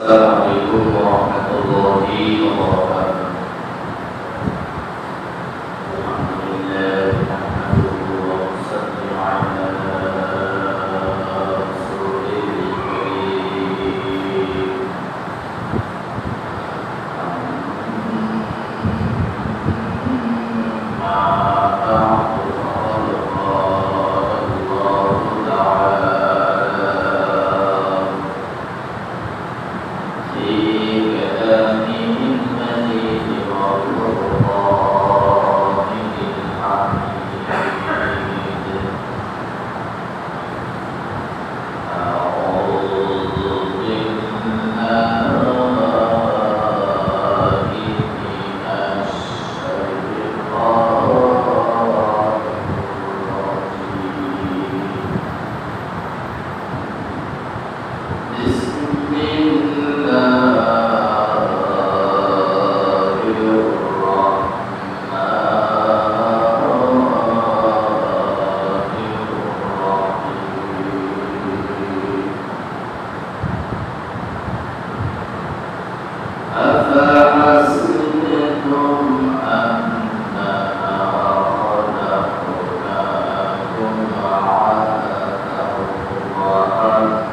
السلام عليكم ورحمة الله وبركاته. الحمد لله نحمده ونصلي على رسوله الكريم. أما بعد فقد قال الله تعالى في كلامه المجيد والقرآن الحميد. أعوذ بالله من الشيطان الرجيم. بسم الله أفحسبتم أنما خلقناكم عبثا وأنكم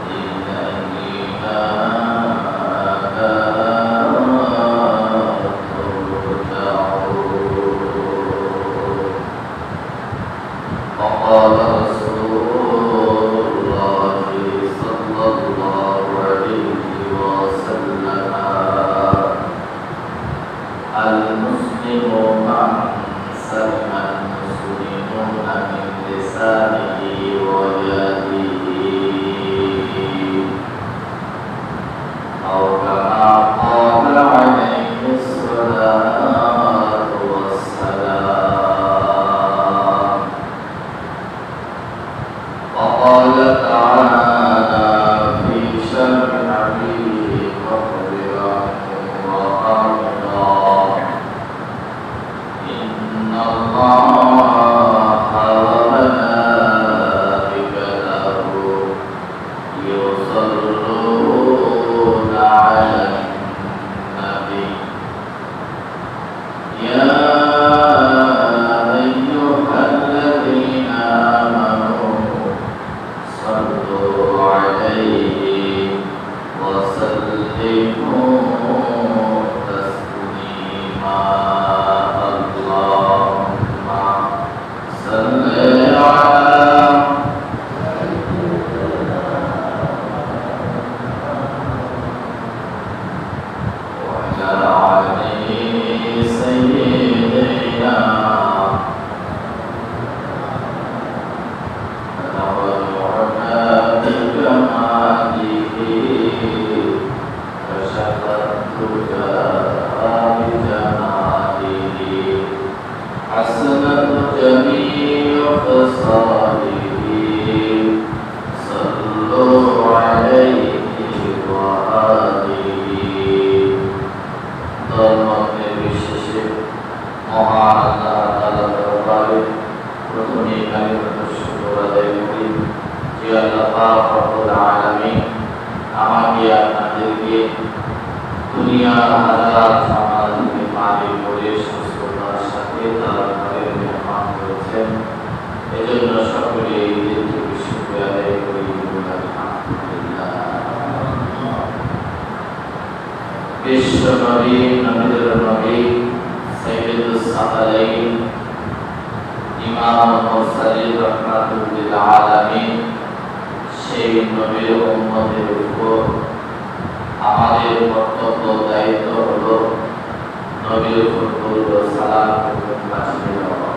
إلينا لا ترجعون. وقال رسول الله صلى الله عليه وسلم: المسلم من سلم المسلمون من لسانه ويده، أو كما قال عليه الصلاة والسلام. وقال تعالى في شأن نبيه مخبرا وآمرا: إن الله وملائكته يصلون على النبي يا أيها الذين آمنوا صلوا عليه وسلموا تسليما. اللهم صل على وعلى آل سيدنا ونورنا بكماله كشف الدجى بجماله، حسنت جميع خصاله. صلوا عليه وآله। ধর্মের বিশেষে মহান আল্লাহ তাআলার দরবারে প্রথমে কালিমাত শুকর আদায় করি যে আল্লাহ পাক রব্বুল আলামিন আমাকে আপনাদেরকে দুনিয়ার হাজার সমাজ থেকে মালিক করে সুস্থতার সাথে তার ঘরের মেহমান করেছেন। এজন্য সকলে ঈদের থেকে শুকরিয়া আদায় করি। আলহামদুলিল্লাহ। বিশ্ব নবী নবীদের নবী সাইয়্যিদুস সাকালাইন ইমামুল মুরসালিন রাহমাতুল লিল আলামিন সেই নবীর উম্মতের উপর আমাদের কর্তব্য দায়িত্ব হলো নবীর উপর দরুদ ও সালাম এবং পাঠিয়ে দেওয়া।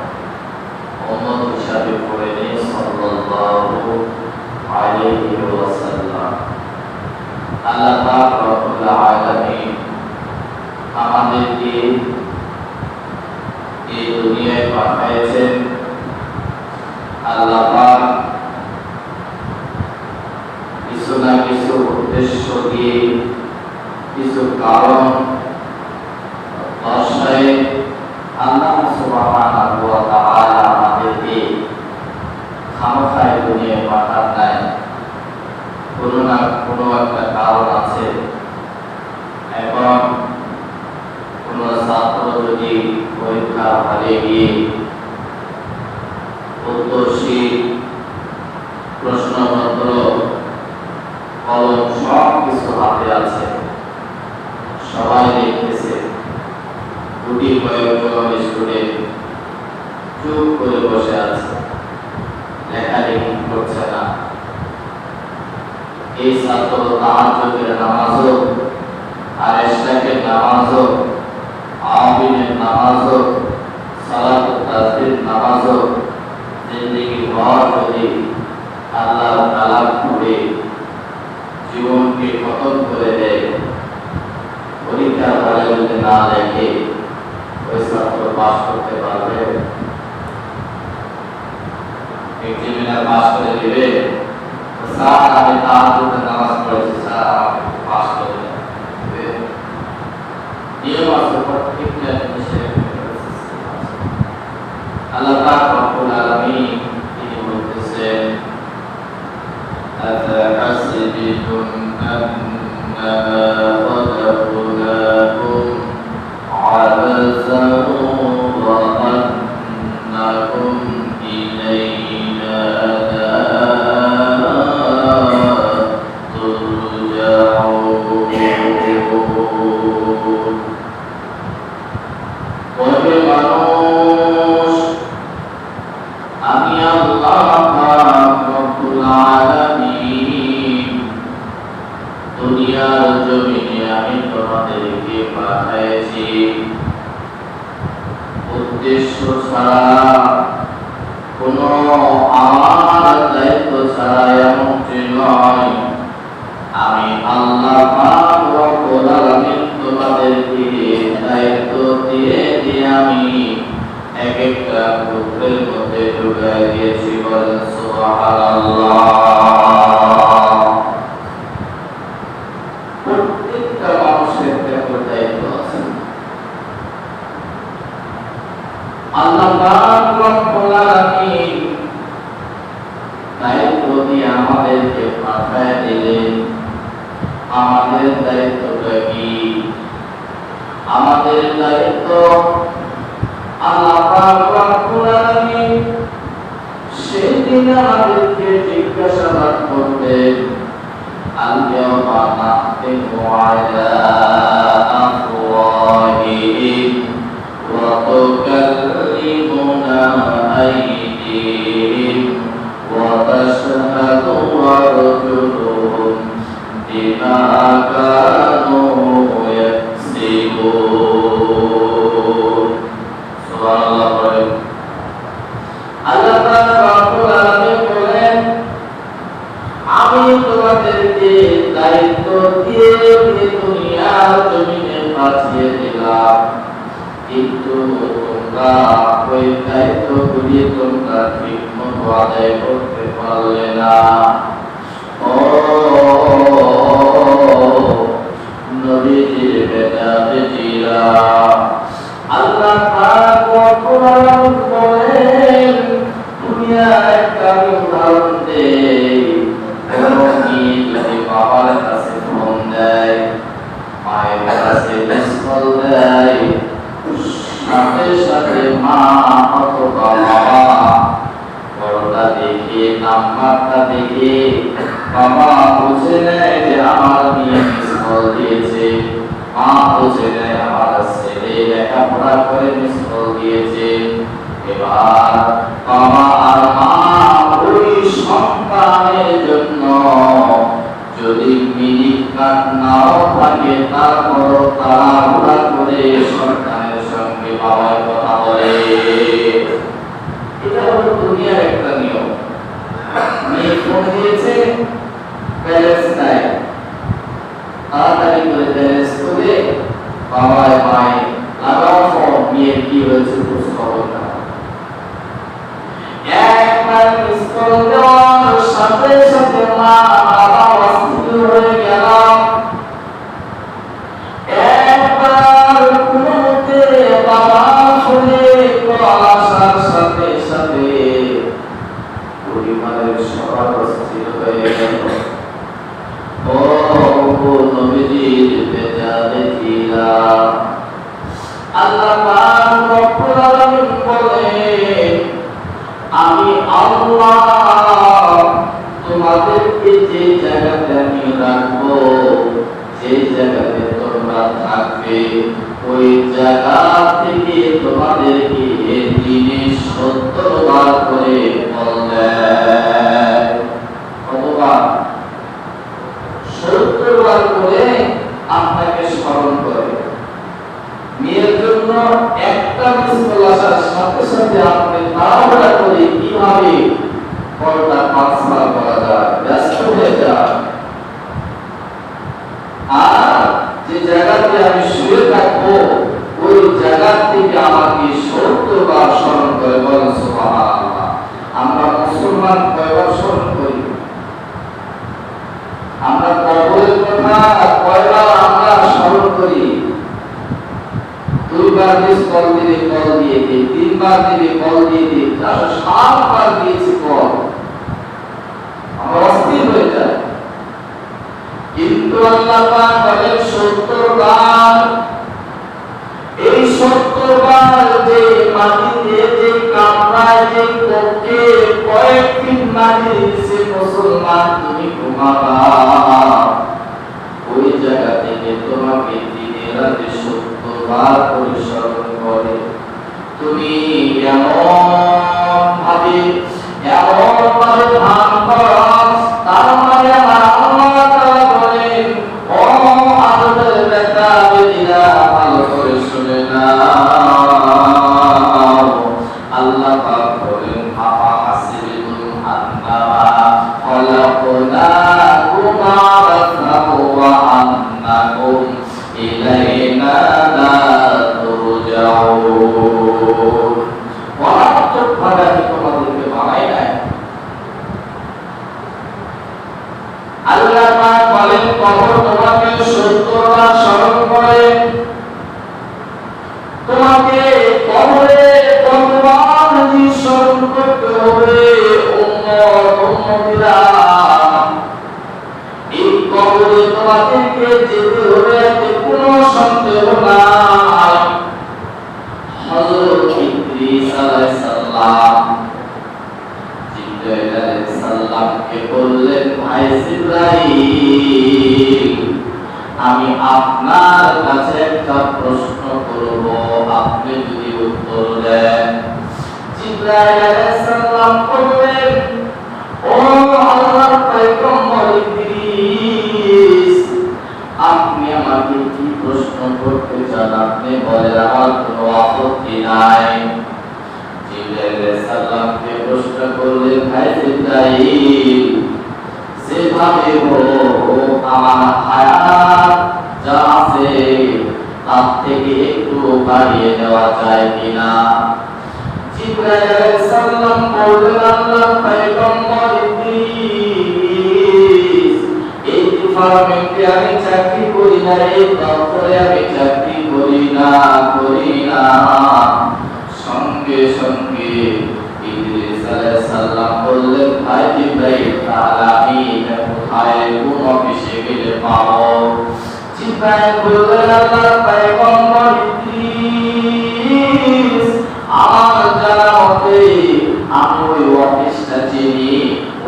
উম্মত হিসাবে পড়ে নিই সাল্লাল্লাহু আলাইহি ওয়াসাল্লাম। আল্লাহ পাক রব্বুল আলামিন আমাদেরকে এই দুনিয়ায় পাঠিয়েছেন। আল্লাহ পাক কিছু না কিছু উদ্দেশ্য দিয়ে, কিছু কারণ দর্শায় আল্লাহ সুবহানাহু ওয়া তাআলা আমাদেরকে খামখায় দুনিয়ায় পাঠান নাই। কোনো না কোনো একটা কারণ আছে। এখন কোনো ছাত্র যদি পরীক্ষা হলে গিয়ে উত্তরশীট, প্রশ্নপত্র, কলম সব কিছু হাতে আছে, সবাই দেখতেছে, দুটি কয়েকজন স্টুডেন্ট চুপ করে বসে আছে, লেখালেখি করছে না। এই ছাত্র তাহাজ্জুদের নামাজও আর ইশরাকের নামাজও, আমিনের নামাজও, সালাতুত তাসবিহ নামাজও জিন্দেগি ভর যদি আল্লাহর কালাম পড়ে জীবনকে খতম করে দেয়, পরীক্ষার হলে যদি না লেখে, ওই ছাত্র পাস করতে পারবে? এক্সামিনার পাস করে দিবে? স্যার আমি তাহাজ্জুদের নামাজ পড়েছি, স্যার আমাকে পাস করে দেবে? নিয়ম আছে, প্রত্যেকটা জিনিসের আল্লাহ পাক রব্বুল আলামিন তিনি বলতেছেন, আফাহাসিবতুম আন্নামা খালাকনাকুম আবাসান ওয়া আন্নাকুম ইলাইনা লা তুরজাউন। ওহে মানুষ, আমি আল্লাহ পাক রব্বুল আলামিন দুনিয়ার জমিনে আমি তোমাদেরকে পাঠাইছি উদ্দেশ্য ছাড়া, কোনো আমার দায়িত্ব ছাড়া এমনটি নয়। আমি আল্লাহ পাক রব্বুল আলামিন তোমাদেরকে দায়িত্ব দিয়ে আমি এক একটা পুত্রের মধ্যে ঢুকাই দিয়েছি। বলেন সুবহানাল্লাহ। প্রত্যেকটা মানুষের একটা দায়িত্ব আছে। আল্লাহ পাক রব্বুল আলামিন দায়িত্ব দিয়ে আমাদেরকে পাঠায় দিলেন। আমাদের দায়িত্বটা কি? আমাদের দায়িত্ব আল্লাহ পাক রব্বুল আলামিন সেদিন আমাদেরকে জিজ্ঞাসাবাদ করবেন, আল-ইয়াওমা নাখতিমু আলা আফওয়াহিহিম ওয়া তুকাল্লিমুনা আইদিহিম ওয়া তাশহাদু আরজুলুহুম বিমা কানু ইয়াকসিবুন। সুবহানাল্লাহ। আল্লাহ পাক রব্বুল আলামিন বলেন, আমি তোমাদেরকে দায়িত্ব দিয়ে দুনিয়ার জমিনে পাঠিয়ে দিলাম, কিন্তু তোমরা ওই দায়িত্বগুলি তোমরা ঠিক মতো আদায় করতে পারলে না। ও নবীজির বেটা-বেটিরা, আল্লাহ পাক রব্বুল আলামিন বলেন, দুনিয়ার একটা উদাহরণ দেই। কোনো মেয়ে যদি বাবার কাছে ফোন দেয়, মায়ের কাছে মিস কল দেয়, সাথে সাথে মা অথবা বাবা বড়টা দেখে, নাম্বারটা দেখে বাবা বুঝে নেয় যে আমার মেয়ে মিস কল দিয়েছে, মা বুঝে নেয় আমার ছেলে লেখাপড়া করে মিস কল দিয়েছে। এবার বাবা আর মা ওই সন্তানের জন্য যদি মিনিট কাট নাও থাকে, তারপর তাড়াহুড়া করে সন্তানের সঙ্গে বাবার কথা বলে। এটা হলো দুনিয়ার একটা নিয়ম। মেয়ে ফোন দিয়েছে, ব্যালেন্স নাই, তাড়াতাড়ি করে ব্যালেন্স করে বাবায় মায় লাগাও ফোন, মেয়ের কি হয়েছে খোঁজ খবর না। একবার মিস কল দেওয়ার সাথে সাথে মা বাবা অস্থির হয়ে গেল। একবার কোনোমতে বাবা ফোনে কল আসা بجاهتنا আল্লাহ পাক রব্বুল আলামিন বলেন আমি আল্লাহ তোমাদেরকে যে জায়গাতে আমি রাখবো যে জায়গাতে তোমরা থাকবে ওই জায়গা থেকে তোমাদেরকে দিনে 70 বার করে বলবে কতবার 70 বার করে আপনাকে স্মরণ করে মেয়ের জন্য একটা মিসকল আসার সাথে সাথে আপনি তাড়াহুড়া করে কিভাবে কলটা ট্রান্সফার করা যায় ব্যস্ত হয়ে যায় আর যে জায়গাতে আমি শুয়ে থাকবো ওই জায়গা থেকে আমাকে 70 বার স্মরণ করে বলেন সুবহানাল্লাহ। আমরা মুসলমান কয়বার স্মরণ করি? আমরা কবরের কথা কয়বার আমরা স্মরণ করি? 2 বার মিস কল দিলে কল দিয়ে দিই, 3 বার দিলে কল দিয়ে দিই, 7 বার দিয়েছি কল, আমরা অস্থির হয়ে যায়। কিন্তু আল্লাহ পাক বলেন 70 বার। এই 70 বার যে মাটিতে যে কামরায় যে কক্ষে কয়েকদিন মাটি দিয়েছে মুসলমান তুমি ঘুমাবা ওই জায়গা থেকে তোমাকে দিনে রাতে 70 বার পরিশ্রম করে তুমি এমন ভাবে ধ্যান করো তার মানে আমার আল্লাহ তাআলা বলেন ও আদরের বেটা বেটিরা ভালো করে শুনে নাও। আল্লাহ পাক বলেন আফা হাসিবুম আন্নামা খলাকনাকুম আবাসাহু ওয়া আন্নাকুম ইলাইনা লা তুরজাউন। অনার্থক ভাবে আমি তোমাদেরকে বানাই নাই। আল্লাহ পাক বলেন কবর তোমাকে 70 বার স্মরণ করে তোমাকে কবরে কতবার জি স্মরণ করতে হবে উম্মতিরা। এই কবরে তোমাদেরকে যেতে হবে এতে কোনো সন্দেহ নাই। হযরত ইদ্রিস আলাইহিস সালাম জিবরাইল আলাইহিস সালামকে বললেন ভাই জিবরাইল আমি আপনার কাছে একটা প্রশ্ন করব আপনি যদি উত্তর দেন। জিবরাইল আলাইহিস সালাম বললেন ও আল্লাহর পয়গম্বর ইদ্রিস আপনি আমাকে কি প্রশ্ন করতে চান আপনি বলেন আমার কোনো আপত্তি নাই। জিবরাইল আলাইহিস সালামকে প্রশ্ন করলেন ভাই জিবরাইল যেভাবে হোক আমার হায়াত যা আছে তার থেকে একটু বাড়িয়ে দেওয়া যায় কিনা? জিবরাইল আলাইহিস সালাম বললেন আল্লাহর পয়গম্বর ইদ্রিস এই ডিপার্টমেন্টে আমি চাকরি করি না, এই দপ্তরে আমি চাকরি করি না। সঙ্গে সঙ্গে ইদ্রিস আলাইহিস সালাম বললেন ভাই জিবরাইল তাহলে আমি কোথায় কোন অফিসে গেলে পাবো? জিবরাইল বললেন আল্লাহর পয়গম্বর ইদ্রিস আমার জানা মতে আমি ওই অফিসটা চিনি,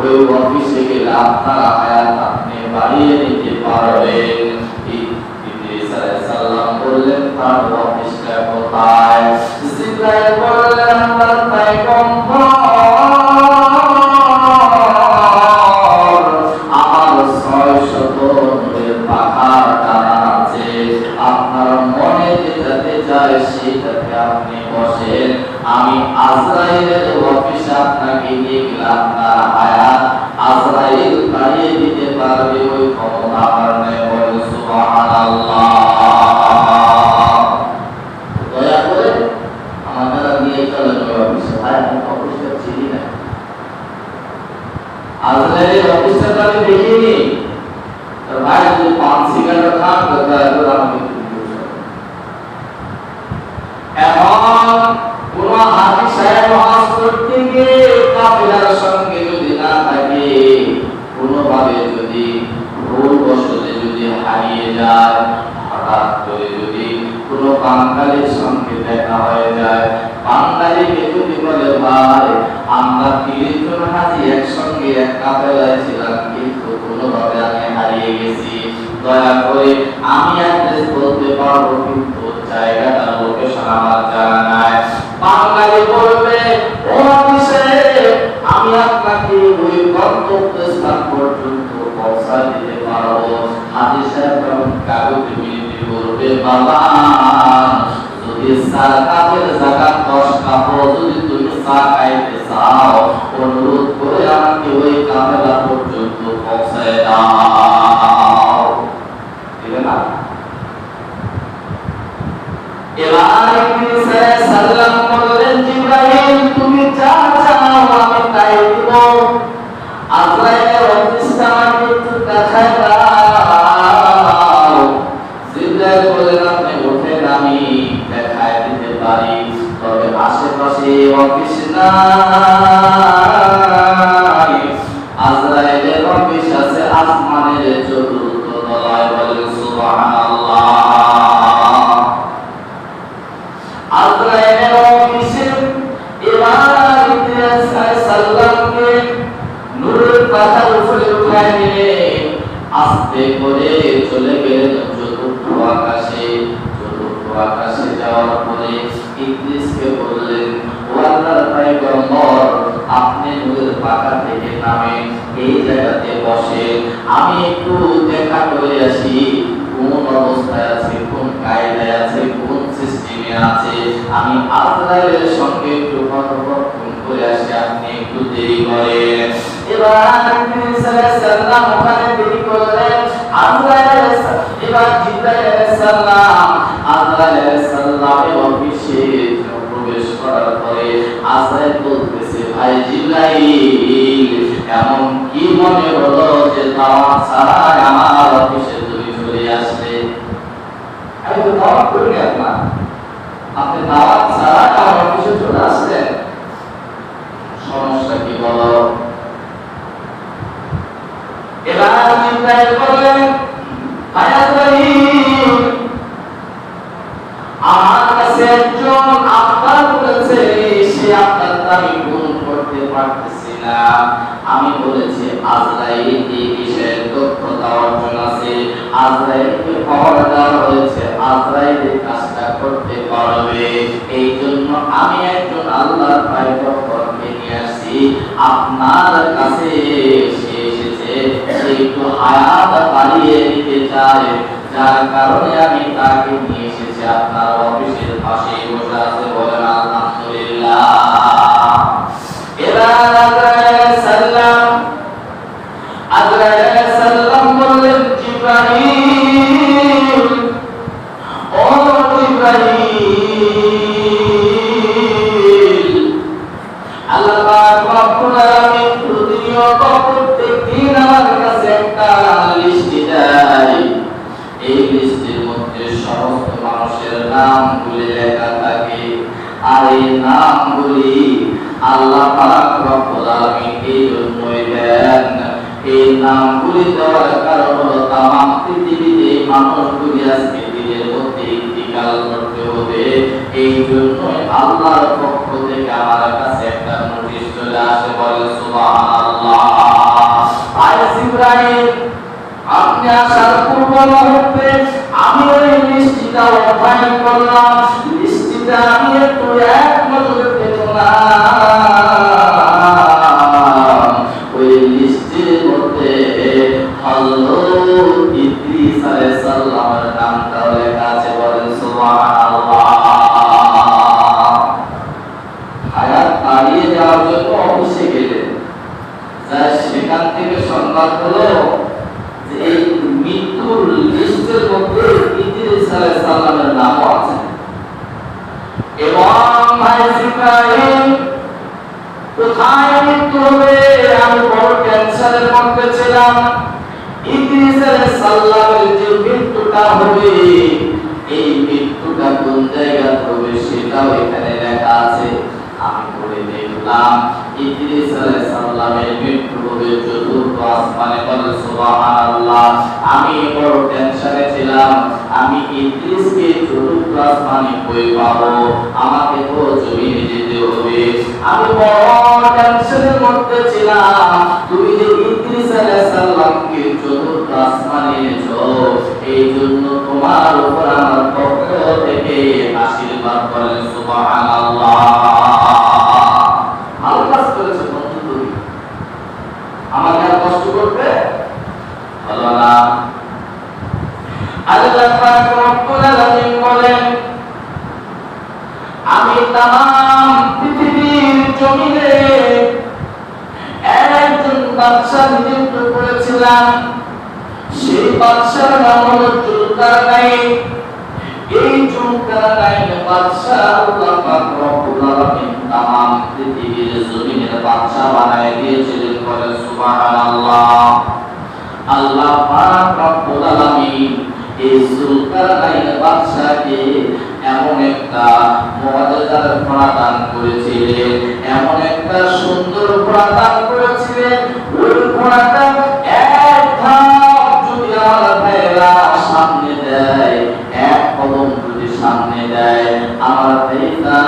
ওই অফিসে গেলে আপনার হায়াত আপনি বাড়িয়ে নিতে পারবেন। ইদ্রিস আলাইহিস সালাম বললেন তার অফিসটা কোথায়? জিবরাইল বললেন আল্লাহর পয়গম্বর আমার 600 নূরের পাখার টানা আছে, আপনার মনে যেটাতে চায় সেটাতে আপনি বসেন। আমি আজরাইলের অফিসে আপনাকে নিয়ে গেলে আপনার হায়াত আজরাইল বাড়িয়ে দিতে পারবে, ওই ক্ষমতা আমার নেই। বলে সুবহানাল্লাহ। দয়া করে আমাদের নিয়ে চলেন ওই অফিসে। ভাই আমি অফিসটা চিনি না, আজরাইলের অফিসটা আমি দেখিনি। ভাই যদি 5 সিগারেট খান দয়া করে আমাকে এখন কোন হাজি সাহেব ওয়াজ করতে গিয়ে কাফেলার সঙ্গে যদি না থাকে, কোনোভাবে যদি ভুলবশত যদি হারিয়ে যায়, হঠাৎ করে যদি কোনো বাঙালির সঙ্গে দেখা হয়ে যায়, বাঙালিকে যদি বলে ভাই আমরা 30 জন হাজি একসঙ্গে এক কাফেলায় ছিলাম, কিন্তু কোনোভাবে আমি হারিয়ে গেছি, দয়া করে আমি অ্যাড্রেস বলতে পারবো কিন্তু জায়গাটার লোকেশন আমার জানা নাই। বাঙালি বলবে ও আমি আপনাকে ওই গন্তব্যস্থান পর্যন্ত পৌঁছা দিতে পারবো। হাজি সাহেব যখন কাগজে বিনতি করবে, বাবা যদি সাকাতের জাকাত 10 কাপড় যদি তুমি সাকাইতে চাও, অনুরোধ করে আমাকে ওই কাফেলা পর্যন্ত পৌঁছায় দাও, দিবে না? এবার ইবনে সাল্লাম বললেন, জিবরাইল তুমি যা চাও আমি তাই দিব। আজরাইলের অফিসটা আমাকে একটু দেখায় দাও। জিবরাইল বললেন, আপনি ওঠেন, আমি দেখায় দিতে পারি, তবে আশেপাশে অফিস নাই। আজরাইলের অফিস আছে আসমানের চতুর্থ তলায়। বলেন সুবহানাল্লাহ। আজরাইলের অফিসে এবার ইবনে সাল্লামকে নূরের পাতার উপরে উঠায় নিয়ে আস্তে করে চলে গেলেন চতুর্থ আকাশে। চতুর্থ আকাশে যাওয়ার পরে ইবলিসকে বললেন, ও আল্লাহর পয়গম্বর, আপনি নূরের পাতা থেকে নামেন, এই জায়গাতে বসেন, আমি একটু দেখা করে আসি কোন অবস্থায় আছে, কোন কায়দায় আছে, কোন সিস্টেমে আছে, আমি আজরাইলের সঙ্গে একটু কথোপকথন করে আসি, আপনি একটু দেরি করেন। এবার নবী সাল্লাল্লাহু ওখানে দেরি করলেন। এবার জিবরাইল আলাইহিস সালাম আজরাইল আলাইহিস সালামের অফিসে প্রবেশ করার পরে আজরাইল বলতেছে, ভাই জিবরাইল, এমন কি মনে হলো যে দাওয়াত ছাড়া আমার অফিসে তুমি চলে আসলে? আমি তো দাওয়াত করিনি আপনার, আপনি দাওয়াত ছাড়া আমার অফিসে চলে আসলেন, সমস্যা কি বলো? এবার জিবরাইল বললেন, ভাই আজরাইল, আমার কাছে একজন আত্মা বলেছে, সে আত্মাটা আমি পূরণ করতে পারতেছি না। আমি বলেছি আজরাইল এই বিষয়ে দক্ষতা অর্জন আছে, আজরাইলকে খবর দেওয়া হয়েছে আজরাইল এই কাজটা করতে পারবে, এই জন্য আমি একজন আল্লাহর পয়গম্বরকে নিয়ে আসি আপনার কাছে। সে এসেছে, সে একটু হায়াত বাড়িয়ে দিতে চায়, যার কারণে আমি তাকে নিয়ে এসেছি আপনার অফিসের পাশে বসে আছে। বলেন আলহামদুলিল্লাহ। এবার আজরাইল সাল্লাম বললেন, জিবরাইল, ও জিবরাইল, আল্লাহ পাক রব্বুল আলামিন প্রতিনিয়ত প্রত্যেকদিন আমার কাছে একটা লিস্ট দেয়। এই লিস্টের মধ্যে সমস্ত মানুষের নামগুলি লেখা থাকে, আর এই নামগুলি আল্লাহ পাক রব্বুল আলামিন এই জন্যই দেন। এই নামগুলি দেওয়ার কারণ হলো তামাম পৃথিবীতে মানুষগুলি আজকে দিনের মধ্যে ইন্তিকাল করতে হবে, এই জন্যই আল্লাহর পক্ষ থেকে আমার কাছে একটা নোটিশ চলে আসে। বলে সুবহানাল্লাহ। আর জিবরাইল, আপনি আসার পূর্ব মুহূর্তে আমি ওই লিস্টটা অধ্যয়ন করলাম, লিস্টটা আমি একটু এক নজরে দেখলাম, ওই লিস্টের মধ্যে হযরত ইদ্রিস আলাইহিস সালামের নামটা লেখা আছে। বলেন সুবহানাল্লাহ। হায়াত বাড়িয়ে যাওয়ার জন্য অফিসে গেলেন, যা সেখান থেকে সংবাদ হলো যে এই মৃত্যুর লিস্টের মধ্যে ইদ্রিস আলাইহিস সালামের নামও আছে। এবং ভাই জিবরাইল, কোথায় মৃত্যু হবে? আমি বড় টেনশনের মধ্যে ছিলাম। ইদ্রিস আলাইহিস সালামের যে মৃত্যুটা হবে, এই মৃত্যুটা কোন জায়গায় হবে সেটাও এখানে লেখা আছে। আমি পড়ে দেখলাম ইদ্রিস আলাইহিস সালামের মৃত্যু হবে চতুর্থ আসমানে। বলে সুবহানাল্লাহ। আমি বড় টেনশনে ছিলাম, আমি ইদ্রিসকে চতুর্থ আসমানে কই পাবো, আমাকে তো জমিনে যেতে হবে। আমি বড় টেনশনের মধ্যে ছিলাম। তুমি যে ইদ্রিস আলাইহিস সালামকে চতুর্থ আসমানে এনেছো, এই জন্য তোমার উপর আমার পক্ষ থেকে আশীর্বাদ। বলেন সুবহানাল্লাহ। ভালো কাজ করেছে বন্ধু, তুমি আমাকে আর কষ্ট করতে হলো না। আল্লাহ পাক রব্বুল আলামিন বলেন, আমি তাম পৃথিবীর জমিনে একজন বাদশা নিযুক্ত করেছিলাম। সেই বাদশার নাম হলো জুলকারনাইন। এই জুলকারনাইন বাদশা আল্লাহ পাক রব্বুল আলামিন তাম পৃথিবীর জমিনের বাদশা বানায় দিয়েছিলেন। বলে সুবহানাল্লাহ। আল্লাহ পাক রব্বুল আলামিন এই জুলকারনাইন বাদশাকে এমন একটা মুআজিজার ঘোড়া দান করেছিলেন, এমন একটা সুন্দর ঘোড়া দান করেছিলেন। ওই ঘোড়াটা এক ধাপ যদি আমার ভাইরা সামনে দেয়, এক কদম যদি সামনে দেয়, আমার ভাইরা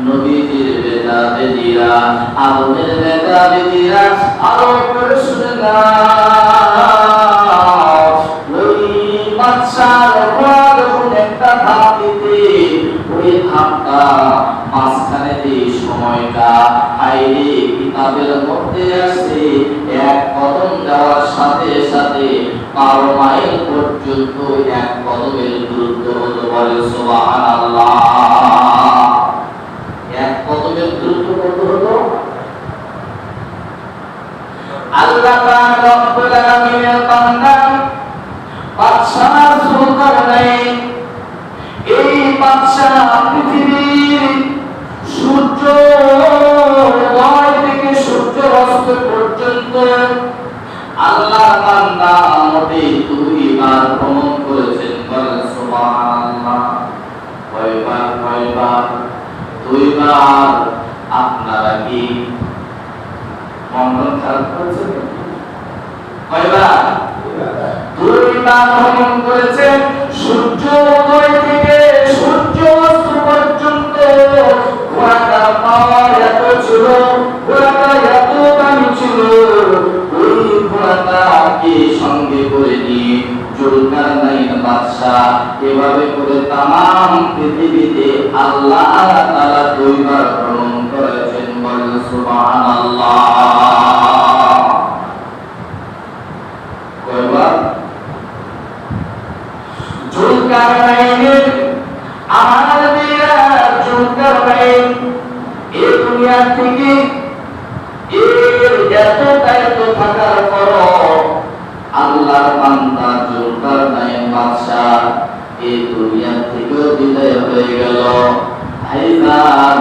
নবীজির বেটা বেদিরা, আদমের বেটা বেদিরা আরো করে শুনে না, ওই বাদশার ঘোড়া যখন একটা ধাপ দিতে, ওই ধাপটা মাঝখানে যে সময়টা হাইরে কিতাবের মধ্যে আসে, এক কদম দেওয়ার সাথে সাথে 12 মাইল পর্যন্ত এক কদমের দূরত্ব হলো। বলে সুবহানাল্লাহ। এক কদমের দূরত্ব কত হলো? আল্লাহ পাক রব্বুল আলামিনের বান্দা বাদশা জুলকারনাইন, এই বাদশা পৃথিবীর সূর্য উদয় থেকে সূর্য অস্ত পর্যন্ত আল্লাহর বান্দা মোটে 2 বার ভ্রমণ করেছেন। বলেন সুবহানাল্লাহ। কয়বার? 2 বার। আপনারা কি মন খারাপ করেছেন? কয়বার? 2 বার ভ্রমণ করেছেন। সূর্য উদয় থেকে সূর্য অস্ত পর্যন্ত ঘোড়াটা পাওয়ার এত ছিল, ঘোড়াটা এত দামি ছিল, ওই ঘোড়াটাকে সঙ্গে করে নিয়ে জুলকারনাইন বাদশা এভাবে করে তাম পৃথিবীতে আল্লাহ তাআলা 2 বার ভ্রমণ করেছেন। বলেন সুবহানাল্লাহ। কয়বার? জুলকারনাইনের আমার মেয়েরা জুলকারনাইন এই দুনিয়া থেকে এর এত দায়িত্ব থাকার পর আল্লাহর বান্দা জুলকারনাইন বাদশা এই দুনিয়া থেকে বিদায় হয়ে গেল। ভাইজান,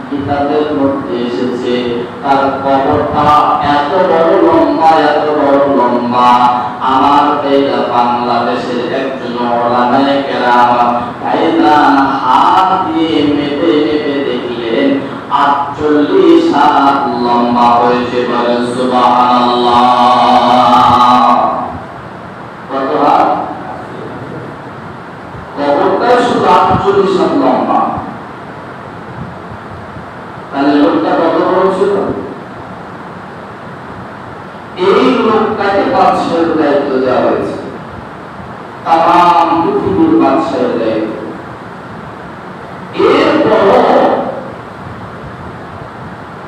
কিতাবের মধ্যে এসেছে তার কবরটা এত বড় লম্বা, এত বড় লম্বা। আমার এই বাংলাদেশের একজন ওলামায়ে কেরাম ভাইজান হাত দিয়ে মেপে মেপে দেখলেন 48 হাত লম্বা হয়েছে। বলেন সুবহানাল্লাহ। কত হাত? কবরটা শুধু 48 হাত লম্বা। তাহলে লোকটা কত বড় ছিল? এই লোকটাকে বাদশাহের দায়িত্ব দেওয়া হয়েছে, তাম পৃথিবীর বাদশাহের দায়িত্ব। এরপর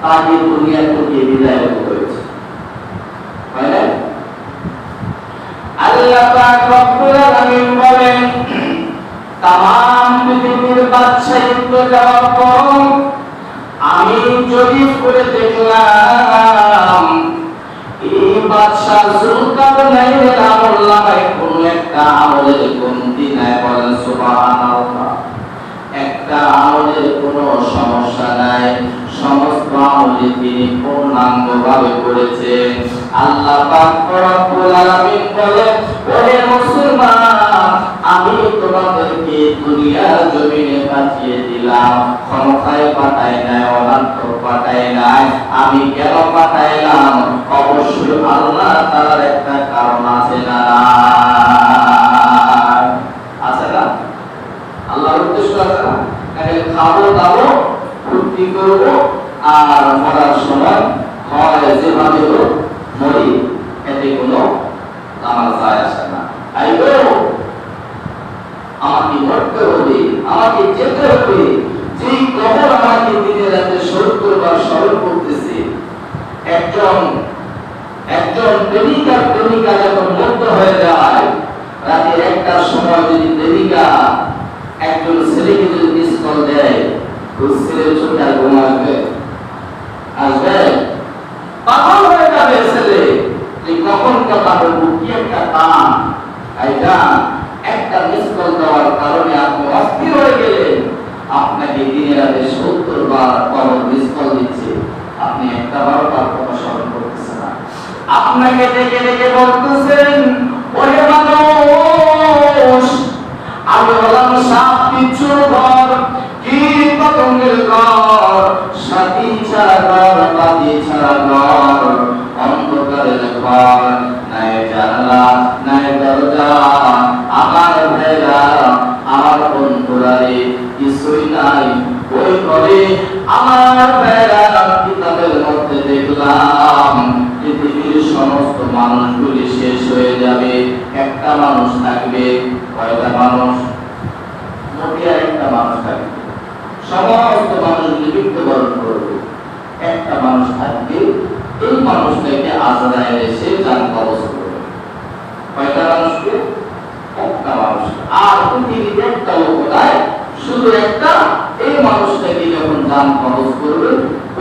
তাকে দুনিয়া থেকে বিদায় হয়েছে। আল্লাহ পাক রব্বুল আলামিন বলেন, তাম পৃথিবীর বাদশাহিত্ব দেওয়ার পর আমি জরিপ করে দেখলাম এই বাদশা জুলকারনাইনের আমলনামায় কোনো একটা আমলের কমতি নাই। বলেন সুবহানাল্লাহ। একটা আমলের কোনো সমস্যা নাই, সমস্ত আমলই তিনি পূর্ণাঙ্গভাবে করেছেন। আল্লাহ পাক রব্বুল আলামিন বলেন, ওহে মুসলমান, আমি তোমাদেরকে দুনিয়ার জমিনে পাঠিয়ে দিলাম, ক্ষমতায় পাঠাই নাই, অনার্থ পাঠাই নাই। আমি কেন পাঠাইলাম? অবশ্যই আল্লাহ তাআলার একটা কারণ আছে না? আছে না? আল্লাহর উদ্দেশ্য আছে না? খাবো দাবো, ফুর্তি করবো, আর মরার সময় হয় যেভাবে হোক মরি, এতে কোনো আমার যায় আসে না। আমাকে মরতে হবে, আমাকে যেতে হবে। যেই কবর আমাকে দিনে রাতে 70 বার স্মরণ করতেছে। একজন প্রেমিকা যখন মুক্ত হয়ে যায়, রাতে 1টার সময় যদি প্রেমিকা একজন ছেলেকে যদি মিস কল দেয়, ওই ছেলের চোখে আর ঘুম আসবে? পাগল হয়ে যাবে ছেলে। কখন কথা বলবো, কি একটা টান, একটা মিস কল দেওয়ার কারণে আপনি অস্থির হয়ে গেলেন। আপনাকে দিনে রাতে 70 বার কবর মিস কল দিচ্ছে, আপনি একটা বার তার কথা স্মরণ করতেছেন না। আপনাকে ডেকে ডেকে বলতেছেন, ওরে মানুষ, আমি হলাম সাপ বিচ্ছুর ঘর, কীট পতঙ্গের ঘর, সাথী ছাড়া ঘর, বাতি ছাড়া ঘর, অন্ধকারের ঘর, নাই জানালা নাই দরজা। আমার ভাইরা, আমার বন্ধুরা রে, কিছুই নাই ওই ঘরে। আমার ভাইরা, কিতাবের মধ্যে দেখলাম পৃথিবীর সমস্ত মানুষগুলি শেষ হয়ে যাবে, একটা মানুষ থাকবে। কয়টা মানুষ? মোটে একটা মানুষ থাকবে। সমস্ত মানুষগুলি মৃত্যুবরণ করবে, একটা মানুষ থাকবে। এই মানুষটাকে আজরাইল এসে জান কবজ করবে। কয়টা মানুষকে? একটা মানুষ। আর পৃথিবীতে একটা লোক নাই, শুধু একটা। এই মানুষটাকে যখন জান কবজ করবে,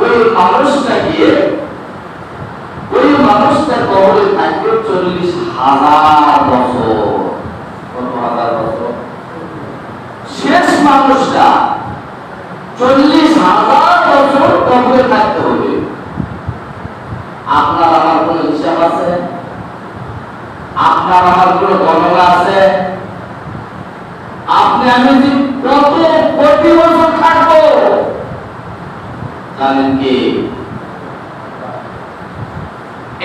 ওই মানুষটার কবরে থাকবে 40,000 বছর। কত হাজার বছর? শেষ মানুষটা 40,000 বছর কবরে থাকতে হবে। আপনার আমার কোন হিসাব আছে? আপনার আমার কোন গণনা আছে? আপনি আমি যে কত কোটি বছর থাকবো জানেন কি?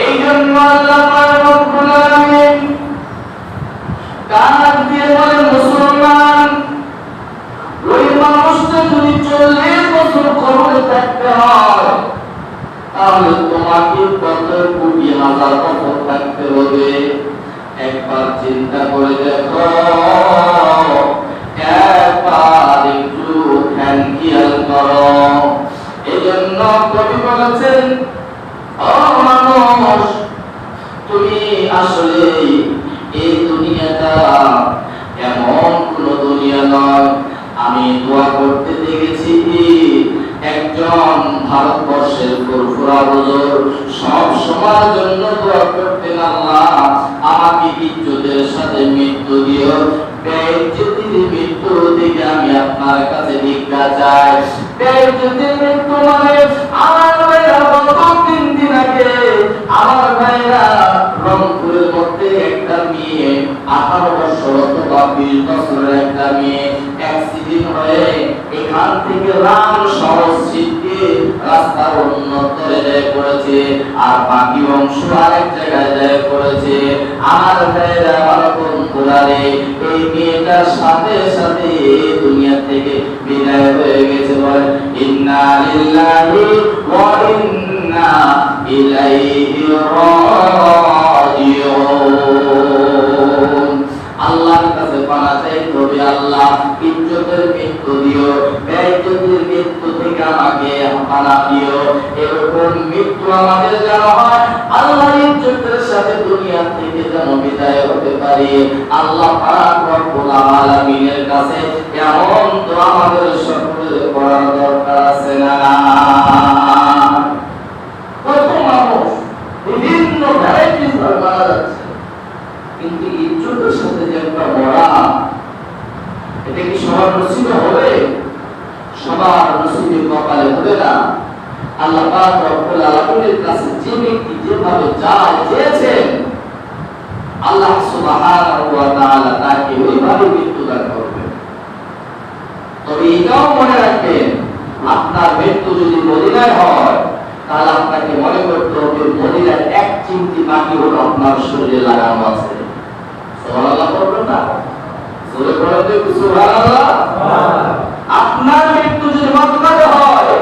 এই জন্য আল্লাহ রব্বুল আলামিন ডাক দিয়ে বলেন, মুসলমান, ওই মানুষটা যদি 40 বছর কবরে থাকতে হয়, তাহলে তোমাকে কত কোটি হাজার বছর থাকতে হবে? একবার চিন্তা করে দেখো, একবার একটু খেয়াল করো। এই জন্য কবি বলেছেন, ও মানুষ, তুমি আসলে এই দুনিয়াটা এমন কোন দুনিয়া নয়। আমি দোয়া করতে দেখেছি একজন ভারতবর্ষের ফুরফুরা হুজুর সব সময়ের জন্য দোয়া করতেন, আল্লাহ আমাকে ইজ্জতের সাথে মৃত্যু দিও, বেইজ্জতির মৃত্যু থেকে আমি আপনার কাছে ভিক্ষা চাই। বেইজ্জতির মৃত্যু মানে আমার ভাইরা গত 3 দিন আগে আমার ভাইরা রংপুরের মধ্যে একটা মেয়ে 18 বছর অথবা 20 বছরের একটা মেয়ে অ্যাক্সিডেন্ট হয়ে এখান থেকে রাম শহর ছিটকে রাস্তার অন্য তলে পড়েছে, আর বাকি অংশ আরেক জায়গায় পড়েছে। আমার ভাইরা, আমার বন্ধুরা রে, এই মেয়েটার সাথে সাথে দুনিয়া থেকে বিদায় হয়ে গেছে। বলে ইন্না লিল্লাহি ওয়া ইন্না ইলাইহি রাজিউন। আল্লাহর কাছে পানা চাইতে হবে, আল্লাহ ইজ্জতের মৃত্যু দিও, বেইজ্জতের মৃত্যু থেকে আমাকে পানা দিও। এরকম মৃত্যু আমাদের যেন হয়, আল্লাহ ইজ্জতের সাথে দুনিয়া থেকে যেন বিদায় হতে পারি। আল্লাহ পাক রব্বুল আলামিনের কাছে এমন দোয়া আমাদের সকলের করার দরকার আছে না? কত মানুষ বিভিন্ন ভ্যারাইটিস মারা যাচ্ছে, কিন্তু ইজ্জতের সাথে যে একটা মরা, এটা কি সবার নসিবে হবে? সবার নসিবে কপালে হবে না। আল্লাহ পাক রব্বুল আলামিনের কাছে যে ব্যক্তি যেভাবে চেয়েছেন, আল্লাহ সুবহানাহু ওয়া তাআলা তাকে ওইভাবে মৃত্যু দান করবেন। মদিনায় হয়, তাহলে আপনাকে মনে করতে হবে মদিনার এক চিমটি মাটি হলো আপনার শরীরে লাগানো আছে। সুবহানাল্লাহ বলবেন না? জোরে বলেন তো সুবহানাল্লাহ। আপনার মৃত্যু যদি মক্কাতে হয়,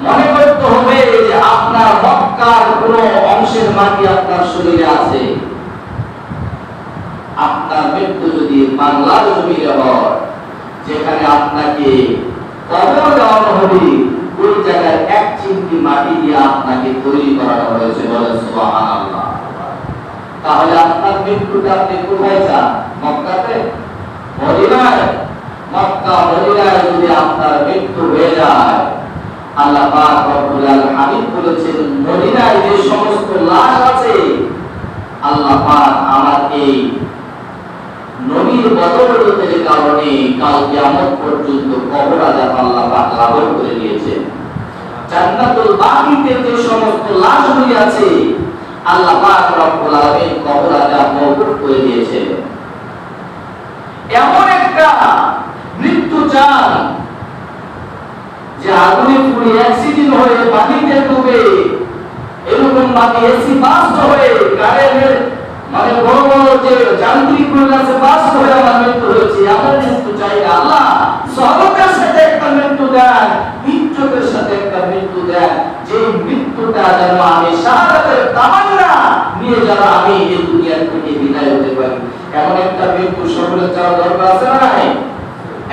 মনে করতে হবে যে আপনার মক্কার কোন অংশের মাটি আপনার শরীরে আছে। আপনার মৃত্যু যদি বাংলার জমিনে হয়, যেখানে আপনাকে কবর দেওয়ানো হবে, ওই জায়গায় এক চিমটি মাটি দিয়ে আপনাকে তৈরি করানো হয়েছে। বলে সুবহানাল্লাহ। তাহলে আপনার মৃত্যুটা আপনি কোথায় চান? মক্কাতে? মদিনায়? মক্কা মদিনায় যদি আপনার মৃত্যু হয়ে যায়, আল্লাহ পাক রব্বুল আলামিন বলেছেন মদিনায় যে সমস্ত লাশ আছে, আল্লাহ পাক আমার এই নবীর বদৌলতের কারণে কাল কিয়ামত পর্যন্ত কবর আযাব আল্লাহ পাক লাঘব করে দিয়েছেন। জান্নাতুল বাকিতে যে সমস্ত লাশগুলি আছে, আল্লাহ পাক রব্বুল আলামিন কবর আযাব মওকুফ করে দিয়েছেন। এমন একটা মৃত্যু চান যে আগুনে পুড়ে অ্যাক্সিডেন্ট হয়ে পানিতে ডুবে, এরকম ভাবে এসি বাস্ট হয়ে কারেন্টের মানে বড় বড় যে যান্ত্রিক কাছে বাস্ট হয়ে আমার মৃত্যু হয়েছে, এমন মৃত্যু চাই না। আল্লাহ সহজের সাথে একটা মৃত্যু দেন, ইজ্জতের সাথে একটা মৃত্যু দেন, যে মৃত্যুটা যেন আমি শাহাদাতের তামান্না নিয়ে যেন আমি এই দুনিয়া থেকে বিদায় হতে পারি। এমন একটা মৃত্যু সকলের চাওয়া দরকার আছে না নাই?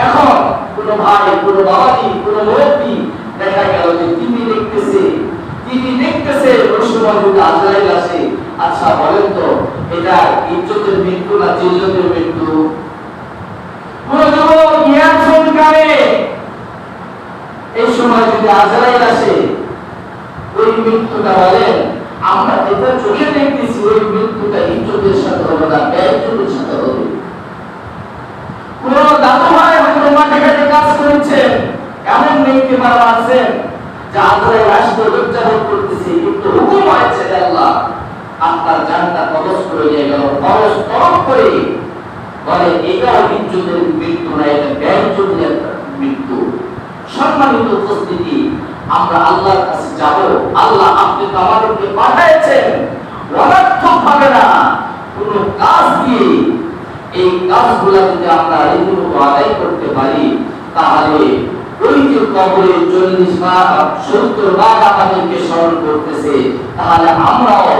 এখন কোন ভাই, কোন বাবাজি, কোন মুরব্বী দেখা গেল যে টিভি দেখতেছে, ওই সময় যদি আজরাইল আসে, আচ্ছা বলেন তো এটা ইজ্জতের মৃত্যু না জিল্লতের মৃত্যু? কোন যুবক ইয়ারফোন কানে, এই সময় যদি আজরাইল আসে, ওই মৃত্যুটা বলেন আমরা যেটা চোখে দেখতেছি, ওই মৃত্যুটা ইজ্জতের সাথে হবে না, বেইজ্জতের সাথে হবে। কোন দাদু ভাই হয়তো মাঠে ঘাটে কাজ করেছেন, এমন ব্যক্তি মারা আছেন যে আজরাইল আসতে উদযাপন করতেছে, কিন্তু হুকুম হয়েছে আল্লাহ আপনার জানটা কবজ করে নিয়ে গেল, খরচ তরফ করে বলে এটাও ইজ্জতের মৃত্যু না, এটা বেইজ্জতের মৃত্যু। সম্মানিত উপস্থিতি, আমরা আল্লাহর কাছে যাব। আল্লাহ আপনি তো আমাদেরকে পাঠিয়েছেন অনর্থক ভাবে না, কোন কাজ দিয়ে এই কাজগুলো যদি আমরা রীতিমতো আদায় করতে পারি, তাহলে ওই যে কবরে 40 বার 70 বার আমাদেরকে স্মরণ করতেছে, তাহলে আমরাও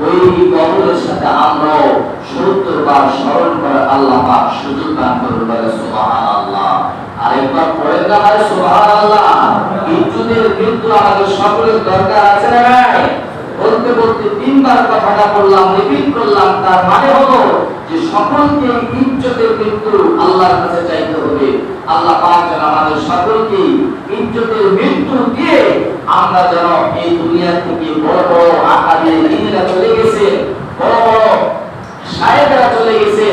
ওই কবরের সাথে আমরাও 70 বার স্মরণ করে আল্লাহ পাক সুযোগ দান করুন। বলে সুবহানাল্লাহ। আরেকবার পড়েন না বলে সুবহানাল্লাহ। ইজ্জতের মৃত্যু আমাদের সকলের দরকার আছে না নাই? বলতে বলতে 3 বার কথাটা বললাম, রিপিট করলাম, তার মানে হলো যে সকলকে ইজ্জতের মৃত্যু আল্লাহর কাছে চাইতে হবে। আল্লাহ পাক যেন আমাদের সকলকে ইজ্জতের মৃত্যু দিয়ে আমরা যেন এই দুনিয়া থেকে বড় বড় আকারে লিডাররা চলে গেছে, বড় বড় শায়েখরা চলে গেছে,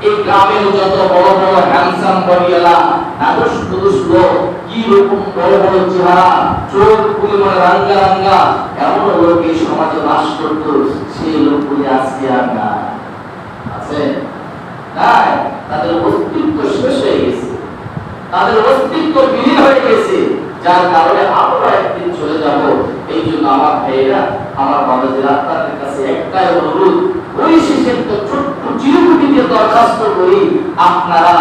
এই গ্রামের যত বড় বড় হ্যান্ডসাম বডিওয়ালা নাদুস কুদুস লোক, কি রকম বড় বড় চেহারা, চোখ পরিমাণে রাঙ্গা রাঙ্গা, এমন লোক এই সমাজে বাস করত, সেই লোকগুলি আজকে আর নাই। আছে নাই? তাদের অস্তিত্ব শেষ হয়ে গেছে, তাদের অস্তিত্ব বিলীন হয়ে গেছে, যার কারণে আমরা একদিন চলে যাব। এই জন্য আমার ভাইয়েরা, আমার বাবাজিরা, আপনাদের কাছে একটাই অনুরোধ, পরিশেষে তো ছোট্ট চিরকুটিতে দরখাস্ত করি, আপনারা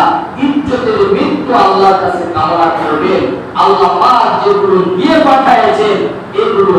ইজ্জতের মৃত্যু আল্লাহর কাছে কামনা করবেন। আল্লাহ পাক যেগুলো দিয়ে পাঠিয়েছেন এগুলো